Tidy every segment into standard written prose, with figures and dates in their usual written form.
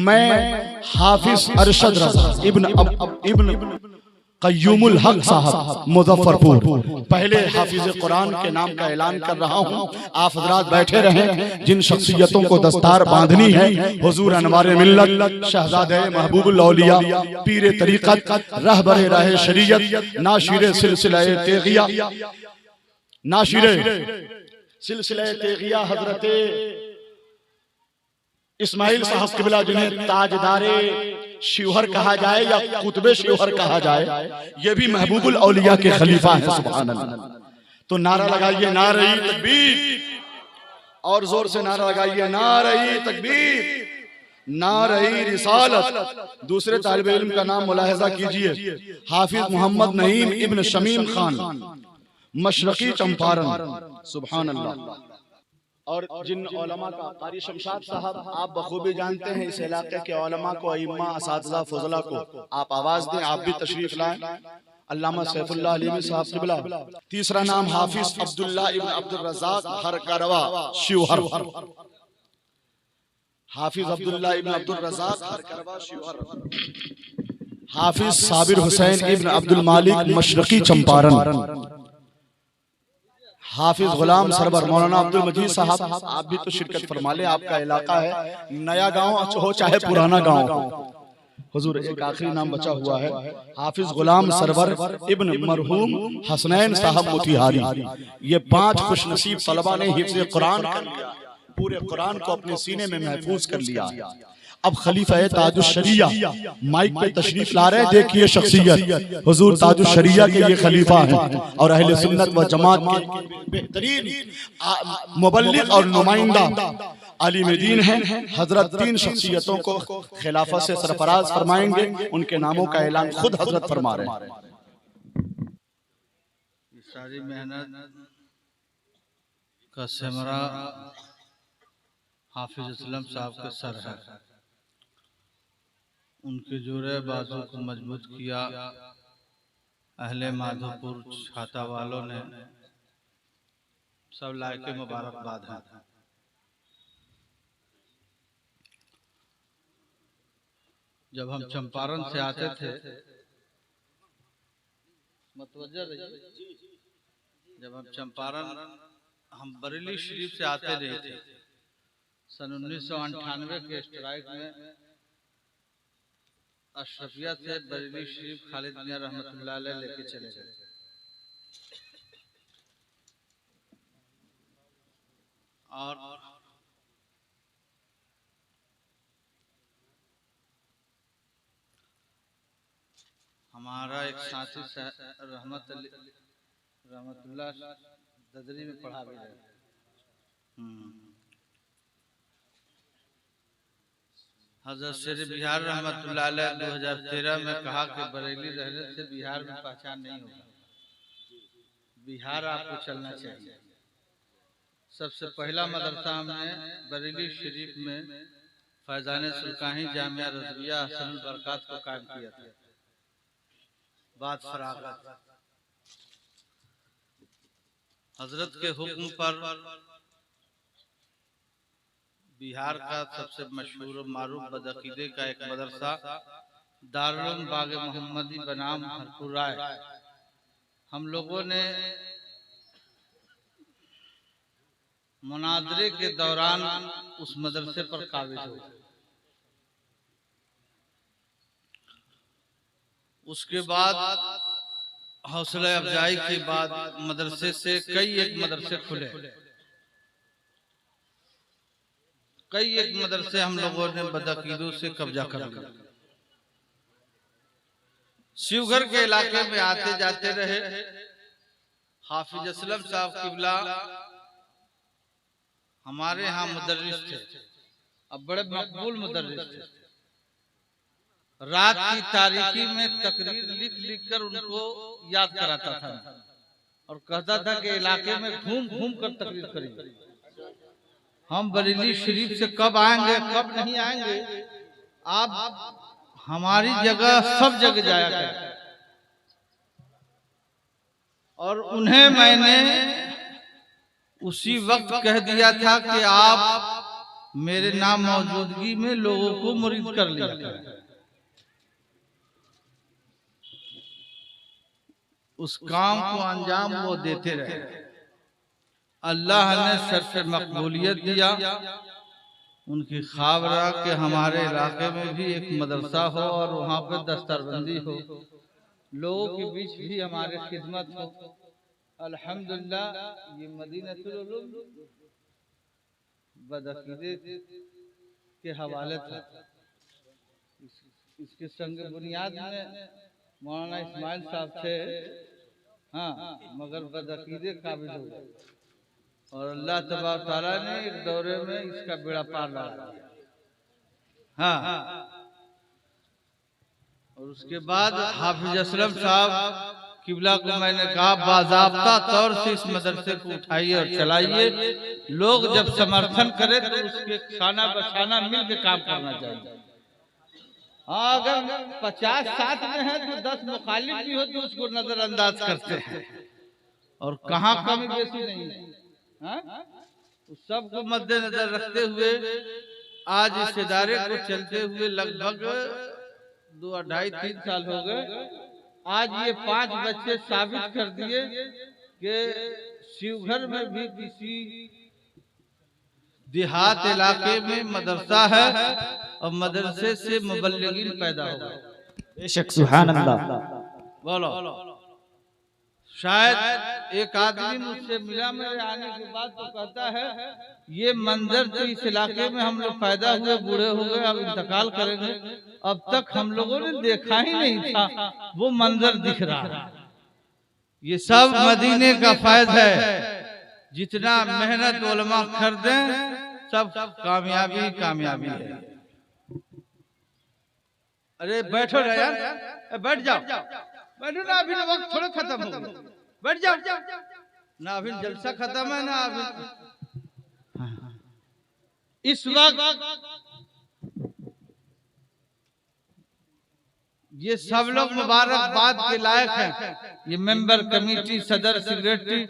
मैं हाफिज अरशद रज़ा इब्न क़य्यूमुल हक साहब मुज़फ्फरपुर पहले हाफिज कुरान के नाम का ऐलान कर रहा हूँ। आप हज़रात बैठे रहें। जिन शख्सियतों को दस्तार बांधनी है, हुज़ूर अनवारे मिल्लत, शहज़ादे महबूबुल औलिया, पीरे तरीक़त, रहबरे राहे शरीयत, नाशिरे सिलसिले तेगिया, नाशिरे सिलसिले तेगिया हज़रत इस्माइल साहब किबला, जिन्हें ताजदारे शिवहर कहा जाए या कुतबे शिवहर कहा जाए, ये भी महबूबुल औलिया के खलीफा हैं। सुभान अल्लाह। तो नारा लगाइए नारे तकबीर, और जोर से नारा लगाइए नारे तकबीर, नारे रिसालत। दूसरे तालिब इल्म का नाम मुलाहिजा कीजिए, हाफिज मोहम्मद नईम इब्न शमीम खान, मशरकी चंपारण। सुभान अल्लाह। और जिन उलमा का, कारी शमशाद साहब आप बखूबी जानते हैं इस इलाके के उलमा को, अइम्मा, असातिज़ा, फज़ला को आप आवाज दें, आप भी तशरीफ लाएं। अल्लामा सैफुल्लाह अलीमी साहब किबला। तीसरा नाम हाफिज अब्दुल्ला इब्न अब्दुल रज़्ज़ाक़ हरकरवा शिवहर, हाफिज अब्दुल्ला इब्न अब्दुल रज़्ज़ाक़ हरकरवा शिवहर। हाफिज साबिर हुसैन इब्न अब्दुल मालिक मशरकी चंपारण। हाफिज गुलाम सरवर मौलाना अब्दुल मजीद साहब, आप भी तो शिरकत फरमा लें, आपका इलाका है, नया गांव हो चाहे पुराना गांव। हुजूर एक आखिरी नाम बचा हुआ है, हाफिज गुलाम सरवर इब्न मरहूम हसनैन साहब मोतिहारी। ये 5 खुशनसीब तलबा ने हिफ्ज़ कुरान कर लिया, पूरे कुरान को अपने सीने में महफूज कर लिया। अब खलीफा ताजुश शरिया माइक पे तशरीफ ला रहे हैं। देखिए शख्सियत, हुजूर ताजुश शरिया के ये खलीफा हैं और अहले सुन्नत व जमात के बेहतरीन मुबल्लिग और नुमाइंदा आलिम दीन हैं। हजरत 3 शख्सियतों को खिलाफत से सरफराज फरमाएंगे, उनके नामों का ऐलान खुद हजरत फरमा रहे हैं। सारी मेहनत का सेमरा हाफिज असलम साहब के सर है। उनके जोड़े बाजू को मजबूत किया अहले माधोपुर छाता वालों ने, सब लायके मुबारकबाद है। जब हम चंपारण से आते थे, जब हम चंपारण, हम बरेली शरीफ से आते रहे थे, सन 1998 के स्ट्राइक में अशरफिया से बरेली शरीफ खालिद मियां रहमतुल्लाह अलैह लेके चले गए। और हमारा एक साथी रहमतुल्लाह ददरी में पढ़ा भी रहे। हजरत शेर बिहार रहमतुल्लाह अलैह 2013 में कहा कि बरेली रहने से बिहार में पहचान नहीं होगा, बिहार आपको चलना चाहिए। सबसे पहला मदरसा हमने बरेली शरीफ में फैजान सुल्कानी जामिया रज़विया हसनुल बरकात को कायम किया था। बात फरागत हजरत के हुक्म पर बिहार का सबसे मशहूर और मारूफ बदअकीदे का एक मदरसा दारुल बाग मोहम्मदी बनाम हरपुर राय, हम लोगों ने मुनाजरे के दौरान उस मदरसे पर काबिज हो। उसके बाद हौसला अफजाई के बाद मदरसे से कई एक मदरसे खुले, कई एक मदरसे हम लोगों ने बदअकीदों से कब्जा कर लिया। शिवघर के इलाके में आते जाते रहे। हाफिज असलम साहब किबला हमारे यहाँ मुदर्रिस थे, अब बड़े मकबूल मुदर्रिस थे। रात की तारीकी में तकरीर लिख लिख कर उनको याद कराता था और कहता था कि इलाके में घूम घूम कर तकरीर करेंगे। हम बरेली शरीफ से कब आएंगे कब नहीं आएंगे, आप हमारी जगह सब जगह जाया करें। और उन्हें मैंने उसी वक्त कह दिया था कि आप मेरे नाम मौजूदगी में लोगों को मुरीद कर लिया करें। उस काम को अंजाम वो देते रहे। अल्लाह ने सर से मकबूलियत दिया। उनकी ख्वाब रहा कि हमारे इलाके में भी एक मदरसा हो और वहाँ पे दस्तरबंदी हो, लोगों के बीच भी हमारे खिदमत हो। अल्हम्दुलिल्लाह ये मदीनतुल उलूम बदअकीदे के हवाले था। इसके संग बुनियाद में मौलाना इस्माइल साहब थे, हाँ, मगर बदअकीदे काबिल हो गए और अल्लाह तबारक तआला ने एक दौरे में इसका बेड़ा पार लगा दिया। हाँ, और उसके बाद हाफिज असलम साहब किबला को मैंने कहा बाज़ाब्ता तौर से इस मदरसे को उठाइए और चलाइए। लोग जब समर्थन करें तो उसके खाना बखाना मिल के काम करना चाहिए। हाँ, अगर 50 साथ में है तो 10 मुखालिफ भी हो तो उसको नजरअंदाज करते हैं और कहाँ कमी बेसी नहीं है। उस सब को मद्देनजर रखते हुए आज इस इदारे को चलते हुए लगभग 2, 2.5, 3 साल हो गए। आज ये 5 बच्चे साबित कर दिए कि शिवघर में भी किसी देहात इलाके में मदरसा है और मदरसे से मुबल्लिगीन पैदा हो गए। बेशक, सुभान अल्लाह। बोलो, शायद एक आदमी मुझसे मिला मेरे आने के बाद तो कहता है ये मंजर तो इस इलाके में हम लोग पैदा हुए, बूढ़े हो गए, अब इंतकाल करेंगे, अब तक हम लोगों ने देखा ही नहीं था, वो मंजर दिख रहा है। ये सब मदीने का फैज़ है। जितना मेहनत उलमा कर दें सब कामयाबी कामयाबी है। अरे बैठो ना यार, बैठ जाओ, बैठो ना, अभी वक्त थोड़ा खत्म हो गया, बैठ जाओ ना, अभी जलसा खत्म है ना अभी। इस वक्त ये सब लोग मुबारकबाद के लायक हैं। ये मेंबर कमेटी, सदर, सेक्रेटरी,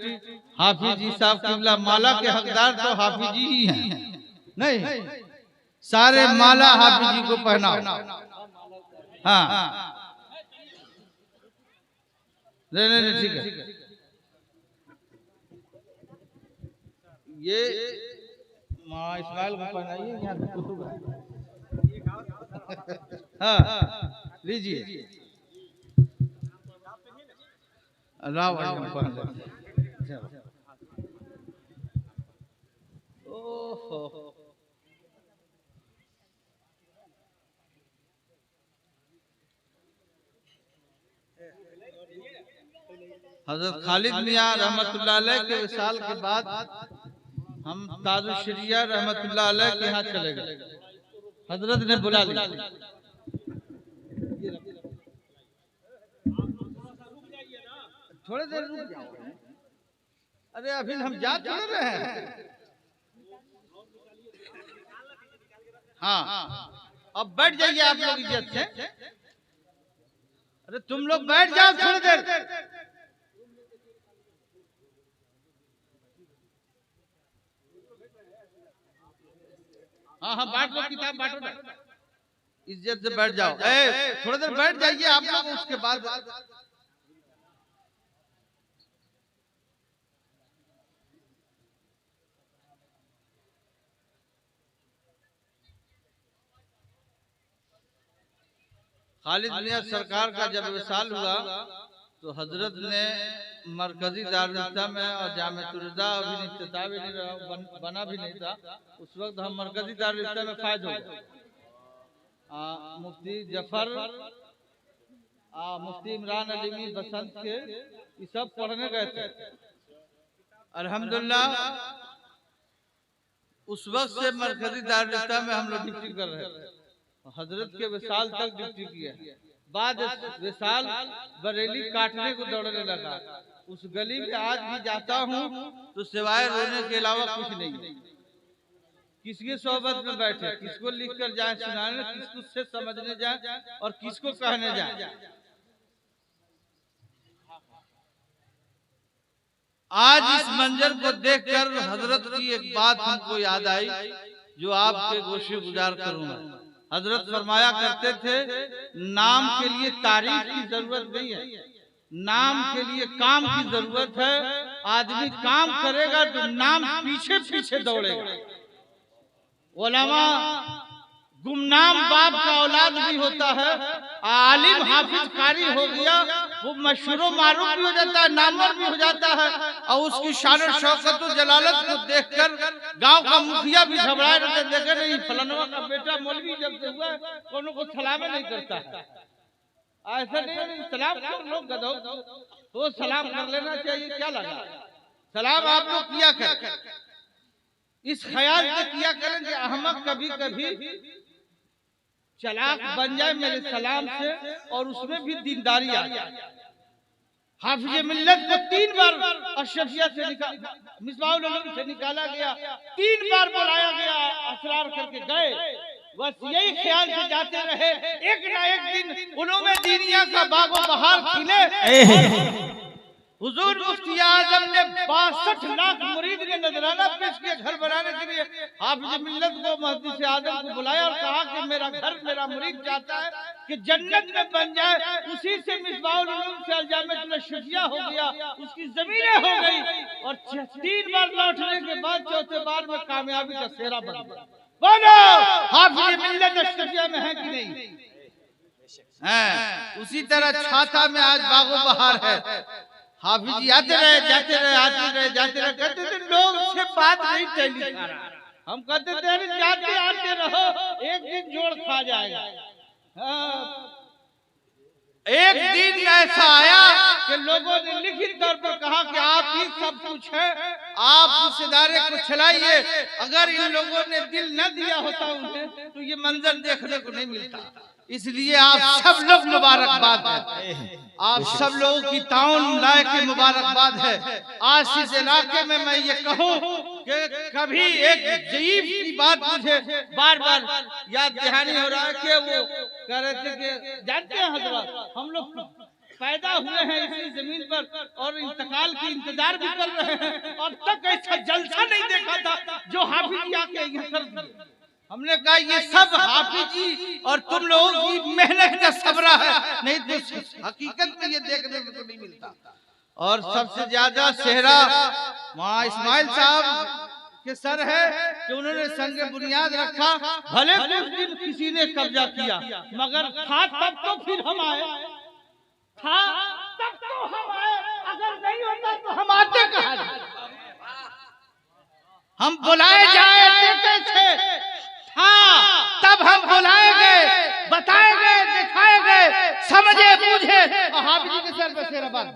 हाफिज जी साहब किबला माला के हकदार तो हाफिज जी ही हैं। नहीं, सारे माला हाफिज जी को पहनाओ। हाँ, नहीं, ठीक है। ये माँ इस्माइल को पहनाइए यहाँ। हाँ, लीजिए। अल्लाह ओहो, हजरत खालिद मियां रहमतुल्लाह अलैह के विसाल के बाद हम ताजुश शरिया रहमतुल्लाह अलैह के यहाँ चले गए। हजरत ने बुला लिया। थोड़ी देर रुक जाओ। अरे अभी हम जा थोड़े रहे हैं। हाँ, अब बैठ जाइए आप लोग इज्जत से। अरे तुम लोग बैठ जाओ थोड़ी देर। हाँ, बांट लो, किताब बांटो ना, इज्जत से बैठ जाओ। थोड़ी देर बैठ जाइए आप लोग, उसके बाद खालिद मियां सरकार का जब विसाल हुआ तो हजरत ने मरकजी दारुल में और जामिया अभी इफ्तिताह भी नहीं बना भी नहीं था, उस वक्त हम मरकजी दारुल में फायद हो गए। मुफ्ती जफर, मुफ्ती इमरान अलीमी बसंत के ये सब पढ़ने गए थे। अल्हम्दुलिल्लाह उस वक्त से मरकजी दारुल में हम लोग ड्यूटी कर रहे थे। हजरत के विसाल तक ड्यूटी किया। बाद विसाल बरेली काटने को दौड़ने लगा। उस गली में आज भी जाता हूँ तो सिवाय रोने के अलावा कुछ नहीं। किसकी सोहबत में बैठे, किसको लिख कर जाए सुनाने, किसको से समझने जाए और किसको कहने जाए। आज इस मंजर को देखकर हजरत की एक बात हमको याद आई जो आपके गोशे गुजार करूंगा। हजरत फरमाया करते थे, नाम के लिए तारीफ की जरूरत नहीं है, नाम के लिए काम की जरूरत है। आदमी काम करेगा तो नाम पीछे पीछे दौड़ेगा। उलमा गुमनाम बाप का औलाद भी होता है, आलिम हाफिज कारी हो गया, वो मशहूर मारूफ भी हो जाता है, नामवर भी हो जाता है। और उसकी शान और शौकत और जलालत को देखकर गांव का मुखिया भी घबराए रहते, देखे नहीं फलाना का बेटा मौलवी जब से हुआ कोनो को सलाम नहीं करता है। ऐसा नहीं, सलाम कर लो गधो, तो सलाम कर लेना चाहिए, क्या लगा। सलाम आप लोग किया कर, इस ख्याल से किया करें कि अहमक कभी कभी चलाक बन जाए मेरे सलाम से, और उसमें भी दीनदारी आ जाए। हाफिज मिल्लत को 3 बार अशरफिया से मिसबाहुल उलूम से निकाला गया, 3 बार बुलाया गया, असरार करके गए, बस यही ख्याल से जाते रहे, एक ना एक दिन उलूम दीनिया का बागो बहार खिले। हुजूर मुफ्ती आजम ने 62 लाख मुरीद ने नजराना पेश किया घर बनाने के लिए। हाफिज मिल्लत को मुहद्दिस आजम को बुलाया और कहा कि मेरा घर, मेरा मुरीद चाहता है कि जन्नत में बन जाए। उसी से मिसबाहुल उलूम से अलजामियत में शफिया हो गया, उसकी जमीनें हो गई, और 3 बार लौटने के बाद चौथे बार में कामयाबी का सेहरा बन गया। बोलो हाफिज मिल्लत शफिया में है कि नहीं है? उसी तरह छाता में आज बागो बहार है। हाफिज आते रहे, जाते रहे, आते रहे, जाते रहे, कहते थे लोग से बात नहीं टैली खा रहा। हम कहते थे अरे जाते आते रहो, एक दिन जोड़ खा जाएगा। एक दिन ऐसा आया कि लोगों ने लिखित तौर पर कहा कि आप ही सब कुछ है, आप इस इदारे को चलाइए। अगर इन लोगों ने दिल न दिया होता उन्हें तो ये मंजर देखने को नहीं मिलता। इसलिए आप सब लोग मुबारकबाद है, आप सब लोगों की ताउन लायक के मुबारकबाद है। आज इस इलाके में मैं ये कहूँ कि कभी एक जईफ की बात मुझे बार बार याद दहानी हो रहा है कि वो कह रहे थे कि जानते हैं हजरत, हम लोग पैदा हुए हैं इसी जमीन पर और इंतकाल की इंतजार भी कर रहे हैं, और तक ऐसा जलसा नहीं देखा था जो हाफिज आके यहाँ कर दिए। हमने कहा ये सब हाफिज जी और तुम लोगों की मेहनत का सबरा है, नहीं तो हकीकत में ये देखने को नहीं मिलता। और सबसे ज्यादा सेहरा वहाँ इस्माइल साहब के सर है कि उन्होंने संग बुनियाद रखा। भले कुछ दिन किसी ने कब्जा किया, मगर था तब तो फिर हम आए, था तब तो हम आए, अगर नहीं होता तो हम आते कहाँ? हम बुलाए जाए कैसे? हाँ तब हम बुलाएंगे, बताएंगे, दिखाएंगे, समझे बूझे। हाफिज के सर पर शेर बात।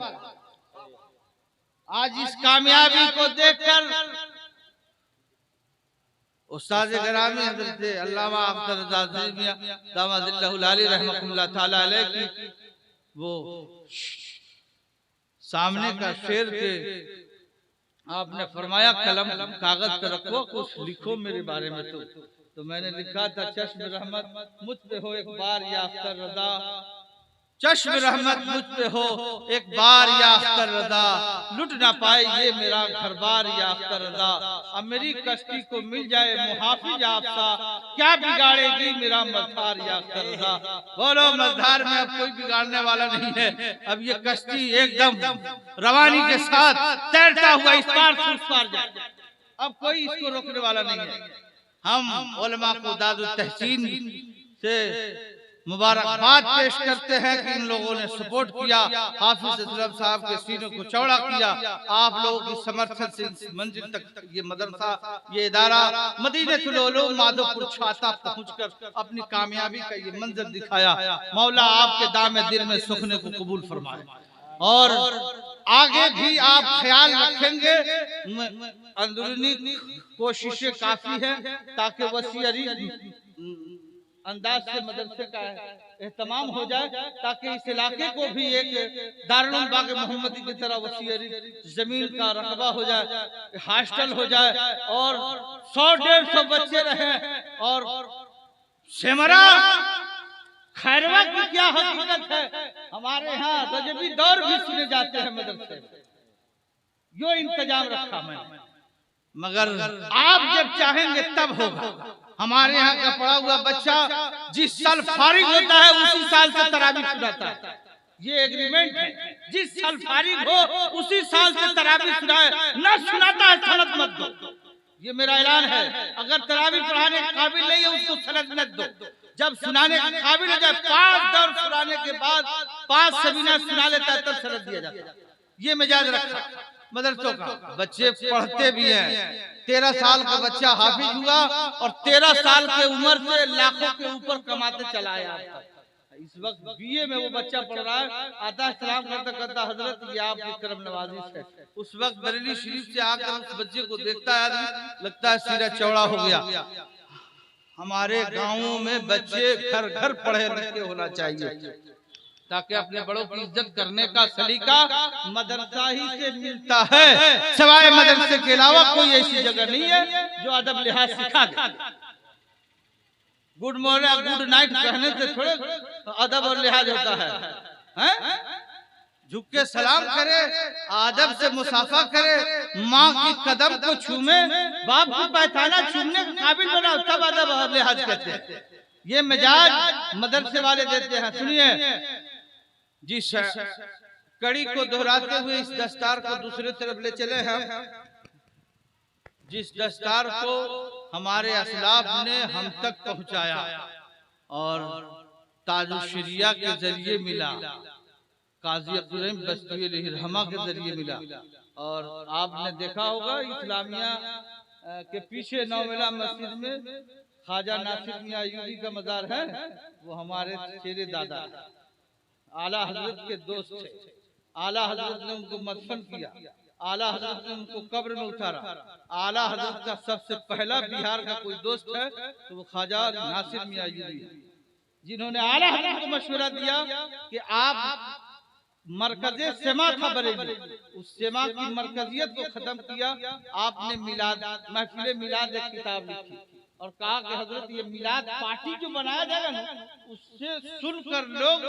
आज इस कामयाबी को देखकर उस्ताद गिरामी हज़रत अल्लामा अख्तर रज़ा मियां दामदिल्लाहुल आली रहमतुल्लाह ताला अलैह की वो सामने का शेर के आपने फरमाया कलम कागज पे रखो, कुछ लिखो मेरे बारे में। तो मैंने लिखा था चश्म रहमत मुझ पे हो एक बार या अख्तर रज़ा, चश्म रहमत मुझ पे हो एक बार या अख्तर रज़ा, लुट ना पाए ये मेरा घर बार या अख्तर रज़ा। अब मेरी कश्ती को मिल जाए मुहाफिज आपसा, क्या बिगाड़ेगी मेरा मझधार या अख्तर रज़ा। बोलो मझधार में अब कोई बिगाड़ने वाला नहीं है। अब ये कश्ती एकदम रवानी के साथ तैरता हुआ इस पार से उस पार जाए, अब कोई इसको रोकने वाला नहीं है। हम उलमा को दादुल तहसीन से मुबारकबाद पेश करते हैं कि इन लोगों ने सपोर्ट किया, हाफिज असलम साहब के सीनों को चौड़ा किया। आप लोगों की समर्थन से इस मंजिल तक ये मदरसा, ये इदारा मदीनतुल उलूम माधोपुर छाता पहुंचकर अपनी कामयाबी का ये मंजर दिखाया। मौला आपके दाम दिल में सुखने को कबूल फरमाए, और आगे भी आप ख्याल रखेंगे। अंदरूनी कोशिशें काफी हैं ताकि वसीयरी अंदाज से मदरसे का एहतमाम हो जाए, ताकि इस इलाके को भी एक दारुल बाग मोहम्मदी की तरह वसीयरी जमीन का रकबा हो जाए, हॉस्टल हो जाए, और 100-150 बच्चे रहे। और सेमरा खैरवा की क्या हकीकत है, हमारे यहाँ रजबी दौर भी सुने जाते हैं मदरसे, यो इंतजाम रखा मैंने। मगर आप जब चाहेंगे तब होगा। हमारे यहाँ का पढ़ा हुआ बच्चा जिस साल फारिग होता है उसी साल से तरावी सुनाता है। ये एग्रीमेंट है, जिस साल फारिग हो उसी साल से तरावी सुनाए, न सुनाता है सनद मत दो। ये मेरा ऐलान है। अगर तरावी पढ़ाने के काबिल नहीं है उसको सनद मत दो। जब सुनाने के काबिल हो जाए 5 दौर सुनाने के बाद 5 सबीना सुना लेता है तब सनद दिया जाता है। ये मिजाज रखा मदरसों का। बच्चे पढ़ते भी हैं। 13 साल का बच्चा हाफिज हुआ और 13 साल के उम्र से लाखों के ऊपर कमाते चला आया। इस वक्त बीए में वो बच्चा पढ़ रहा है, आता है सलाम करता करता हजरत ये आपकी करम नवाजी है। उस वक्त बरेली शरीफ से आकर उस बच्चे को देखता है आदमी, लगता है सीरा चौड़ा हो गया। हमारे गाँवों में बच्चे घर घर पढ़े लिखे होना चाहिए ताकि अपने बड़ों की इज्जत करने का सलीका मदरसा ही से मिलता है। सवाए मदरसे के अलावा कोई ऐसी जगह नहीं है जो अदब लिहाज सिखा दे। गुड मॉर्निंग गुड नाइट कहने से थोड़े अदब और लिहाज होता है? झुक के सलाम करे, अदब से मुसाफा करे, माँ की कदम को छूमे, बाप की पैताना छूमने के काबिल बनाओ, तब अदब और लिहाज कहते हैं। ये मिजाज मदरसे वाले देते हैं। सुनिए, जिस कड़ी को दोहराते हुए इस दस्तार को दूसरे तरफ ले चले हैं, जिस दस्तार को हमारे असलाफ ने हम तक पहुंचाया और ताजुशरिया के जरिए मिला, काजी अब्दुल रहीम बस्ती रहमा के जरिए मिला। और आपने देखा होगा इस्लामिया के पीछे नौमिला मस्जिद में ख्वाजा नासिर मियां अय्यूबी का मजार है। वो हमारे शेरे दादा आला हजरत के दोस्त थे। आला हजरत ने उनको मदफन किया, आला हजरत ने उनको कब्र में उतारा। आला हजरत का सबसे पहला बिहार का कोई दोस्त है तो वो ख्वाजा नासिर मियां अय्यूबी है, जिन्होंने आला हजरत को मशवरा दिया कि आप मरकज़े सेमा था बरेली, उस सेमा की मरकजियत को खत्म किया। आपने मिलाद महफिल मिलाद एक किताब लिखी और कहा कि हजरत ये मिलाद पार्टी जो बनाया जाएगा ना, उससे सुनकर लोग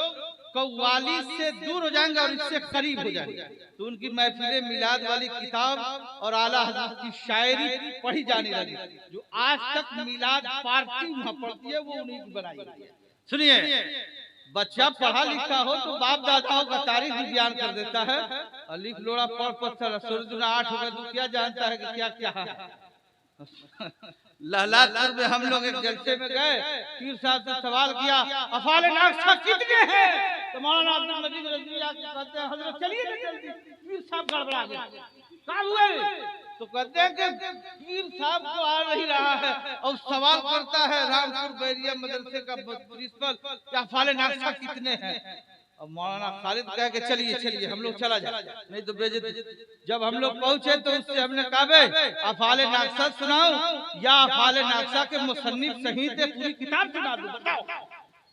कव्वाली से दूर हो जाएंगे और इससे करीब हो जाएंगे। तो उनकी महफिल मिलाद वाली किताब और आला हजरत की शायरी पढ़ी जाने लगी। जो आज तक मिलाद पार्टी वहाँ पढ़ती है वो उन्हीं की बनाई है। सुनिए, बच्चा पढ़ा लिखा हो तो बाप दादाओं का तारीख भी बयान कर देता है। अलिफ लोड़ा पढ़ पत्थर सूरज 8 हो गए तो क्या जानता है कि क्या क्या है। लहलापुर में हम लोग एक जलसे में गए, पीर साहब से सवाल किया अफाल नाक्शा कितने हैं? तो मौलाना अब्दुल मजीद रज़वी आके कहते हैं हजरत चलिए ना जल्दी। पीर साहब गड़बड़ा गए, कहाँ हुए? तो कहते हैं कि पीर साहब को आ नहीं रहा है और सवाल करता है रामपुर बैरिया मदरसे का प्रिंसिपल कि अफाल नाक्शा कितने हैं? और मौलाना खालिद कह के चलिए चलिए हम लोग चला जाए, नहीं तो बेइज्जती। जब हम लोग पहुंचे तो उससे हमने कहा अफाल नाक्शा सुनाओ या अफाल नाक्शा के मुसन्निफ सहीह पूरी किताब सुना दो, बताओ।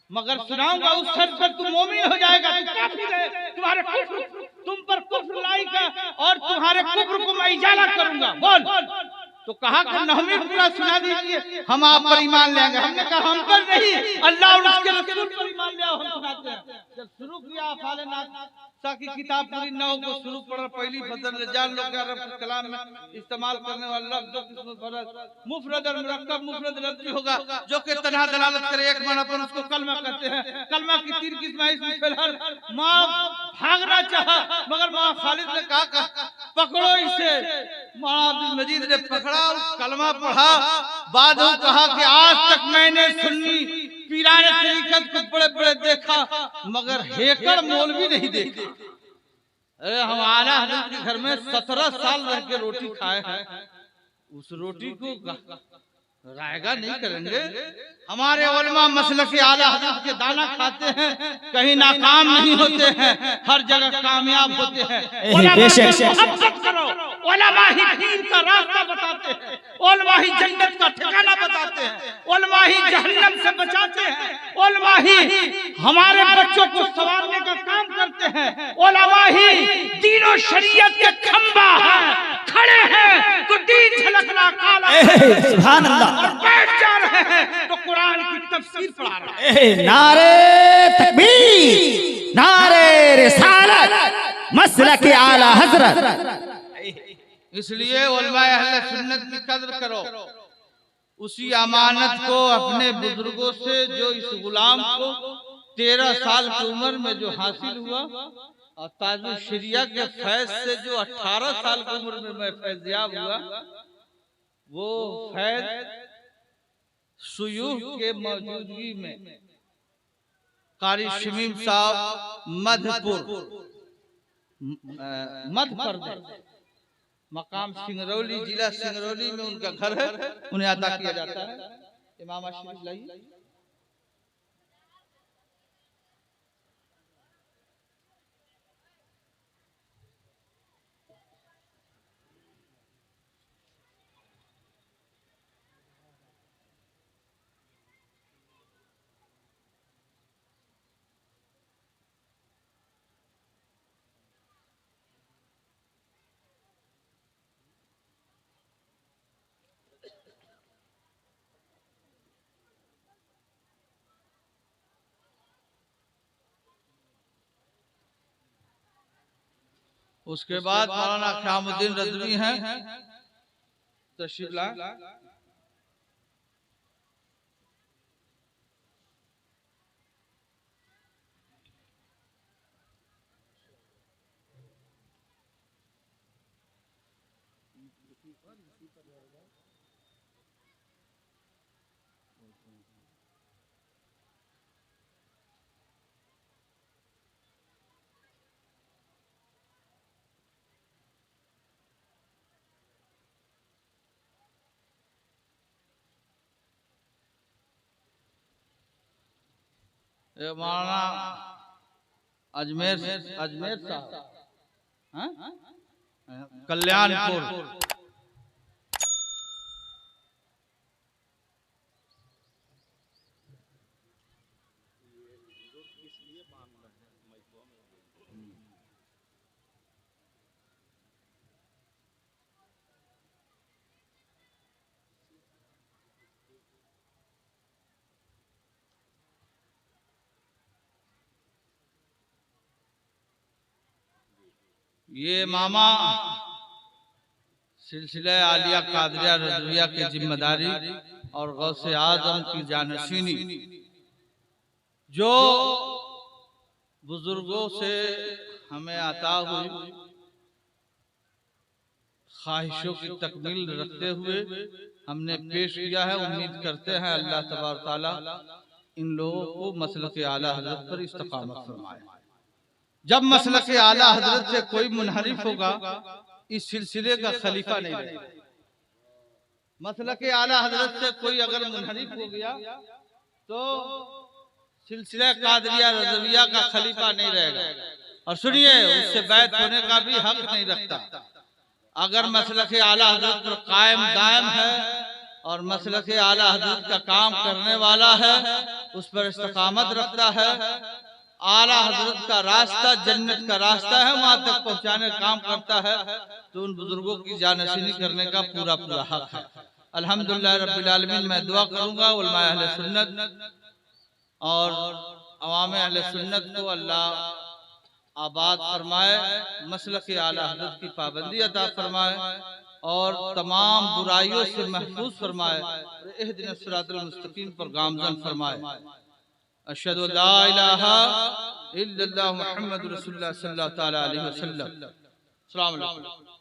मगर सुनाऊंगा उस शर्त पर तुम मोमिन हो जाएगा, तुम काफिर है, तुम्हारे कुफ्र तुम पर कुफ्र लाएगा और तुम्हारे कुफ्र को मैं इजाला करूंगा। बोल। तो कहा कि नहमी पूरा सुना दीजिए, हम आप पर ईमान लेंगे। हमने कहा हम पर नहीं, अल्लाह और उसके रसूल पर ईमान ले, हम सुनाते हैं। जब शुरू किया अफाल नाक्शा की किताब पूरी 9 को शुरू पढ़ा, पहली फजल जान लोग अरब कलाम में इस्तेमाल करने वाला लफ्ज़ मुफरद और मुरक्कब मुफरद लफ्ज़ होगा जो कि तन्हा दलालत करे एक माना पर उसको कलमा कहते हैं। कलमा की 3 किस्में इसमें फिलहाल माँ भागना चाहा मगर माँ खालिद ने कहा पकड़ो इसे। मौलाना अब्दुल मजीद ने पकड़ा, कलमा पढ़ा, बाद में कहा कि आज तक मैंने सुन्नी पीराने तरीकत को बड़े बड़े देखा मगर हेकड़ मौलवी नहीं देखा। अरे हम आला हजरत के घर में 17 साल रह के रोटी खाए हैं, उस रोटी को रायगा नहीं करेंगे। हमारे उलमा मसलक आला हजरत के दाना खाते हैं, कहीं नाकाम नहीं होते हैं, हर जगह कामयाब होते हैं। उलमा ही दीन का रास्ता बताते हैं, उलमा ही जन्नत का ठिकाना बताते हैं, उलमा ही जहन्नम से बचाते हैं, उलमा ही हमारे बच्चों को संवारने का काम करते हैं, उलमा ही दीन और शरीयत के खंबा है, खड़े हैं तो दीन झलकना काला सुभान अल्लाह, और बैठ जा रहे हैं तो कुरान की तफसीर पढ़ा रहे हैं। नारे तकबीर, नारे रिसालत, मसलक आला हजरत। इसलिए उलमाए अहले सुन्नत की कद्र करो, उसी अमानत को अपने बुजुर्गों से जो इस गुलाम को 13 साल की उम्र में जो हासिल हुआ और ताजुल शरिया के फैज से जो 18 साल की उम्र में मैं फैज़याब हुआ, वो फैज सुयूह के मौजूदगी में कारी शमीम साहब मध्य प्रदेश मकाम सिंगरौली, जिला सिंगरौली में उनका घर है, उन्हें अदा किया जाता है। इमाम शरीफ लाइए। उसके बाद मौलाना ख्यामुद्दीन रज़वी हैं, तशरीफ लाए। मौलाना अजमेर साहब, कल्याणपुर। ये मामा सिलसिला आलिया कादरिया रज़विया की जिम्मेदारी और गौसे आजम की जानशीनी जो बुजुर्गों से हमें अता हुई ख्वाहिशों की तकमील रखते हुए हमने पेश किया है। उम्मीद करते हैं अल्लाह तबारक तआला इन लोगों को मसलक आला हज़रत पर इस्तकामत फरमाए। जब मसलक आला हज़रत से कोई मुनहरिफ होगा, इस सिलसिले का खलीफा नहीं रहेगा। मसलक आला हज़रत से कोई अगर मुनहरिफ हो गया तो सिलसिला कादरिया रज़विया का खलीफा नहीं रहेगा। और सुनिए, उससे बैत होने का भी हक नहीं रखता। अगर मसलक आला हज़रत पर कायम दायम है और मसलक आला हज़रत का काम करने वाला है, उस पर इस्तकामत रखता है, आला हज़रत का रास्ता जन्नत का रास्ता है, वहां तक पहुंचाने का काम करता है, तो उन बुजुर्गों की जानशीनी करने का पूरा पूरा हक है। अल्हम्दुलिल्लाह रब्बिल आलमीन। मैं दुआ करूंगा उलमाए अहले सुन्नत और अवामे अहले सुन्नत को अल्लाह आबाद फरमाए, मसलक आला हज़रत की पाबंदी अता फरमाए और तमाम बुराइयों से महफूज फरमाए, इहदिनस सिरातल मुस्तकीम पर गामज़न फरमाए। अशहदु अल्ला इलाहा इल्लल्लाह मुहम्मदुर रसूलुल्लाह सल्लल्लाहु अलैहि वसल्लम। अस्सलाम वालेकुम।